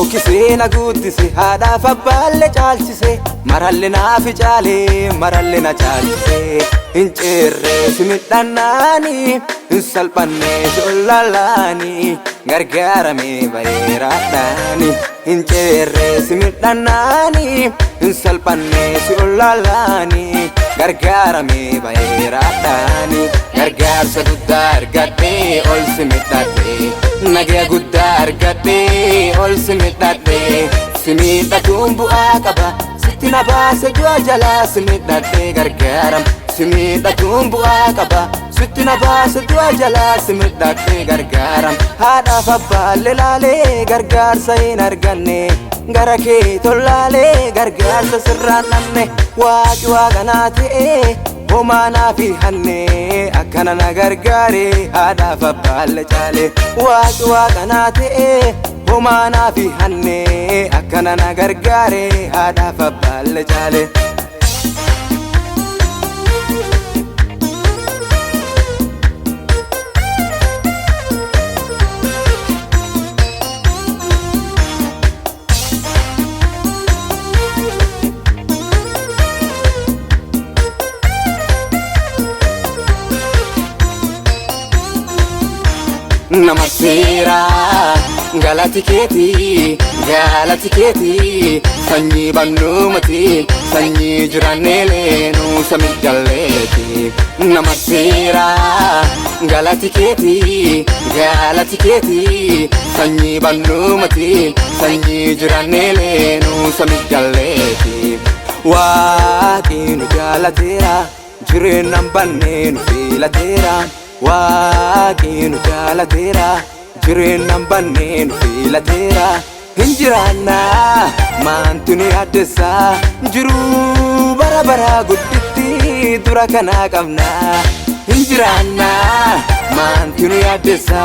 Bookisee na guuttise haadhaaf abbaallee caalchise marallee naaf caalee marallee na caalchise hin cirree si midhannaanii hin salphannee si ollaalaanii gargaaramee bareeraadhaanii hin cirree si midhannaanii hin salphannee si ollaalaanii gargaaramee bareeraadhaanii gargaarsa guddaa argadhee ol si midhadhee nagaya guddaa argadhee ol si midhadhee si midhatuun bu'aa qaba sitti na baase du'a jalaa si midhadhee gargaaram si midhatuun bu'aa qaba sitti na baase du'a jalaa si midhadhee gargaaram haadhaaf abbaallee laalee gargaarsa hin arganne gara kee tollaalee gargaarsa sirraan dhabne waaqi waaqa naa ta'ee homaa naaf hanne akkana na gargaare haadhaaf abbaallee caalee waaqi waaqa naa ta'ee homaa naaf hanne akkana na gargaare haadhaaf abbaallee caalee. Namaseera galati keeti sanyii bannuumati sanyii jiraannee leenuu samii jalleeti. Namaseera galati keeti sanyii bannuumati sanyii jiraannee leenuu samii jalleeti. Waaqi nu jaalateera jireenyaan bannee nu filateera. Waaqi nu jaalateera jireenyaan bannee nu filateera hin jiraanna maantu nu yaaddessa jiruu bara bara gudditti dura kanaa qabna hin jiraanna maantu nu yaaddessa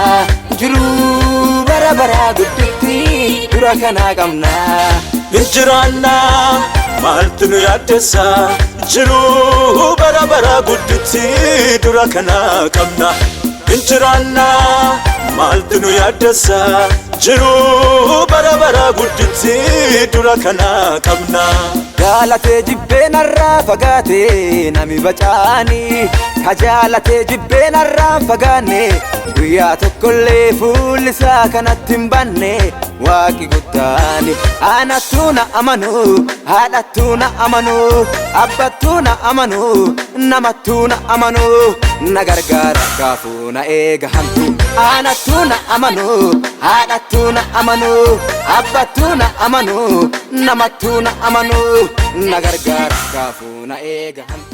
jiruu bara bara gudditti dura kanaa qabna hin jiraanna maantu nu yaaddessa jiruu bara bara gudditti dura kanaa qabna hin jiraanna maaltu nu yaaddessa jiruu bara bara gudditti dura kanaa qabna. Jaalatee jibbee narraa fagaatee nami bacaanii ka jaalatee jibbee narraa fagaanne guyyaa tokkollee fuulli isaa kanatti hin banne waaqi guddaani anattuu na amanu haadhattuu na amanu abbattuu na amanu namattuu na amanu na gargaara kaafuu na eega hantu anattuu na amanu haadhattuu na amanu abbattuu na amanu namattuu na amanu na gargaara kaafuu na eega hantu.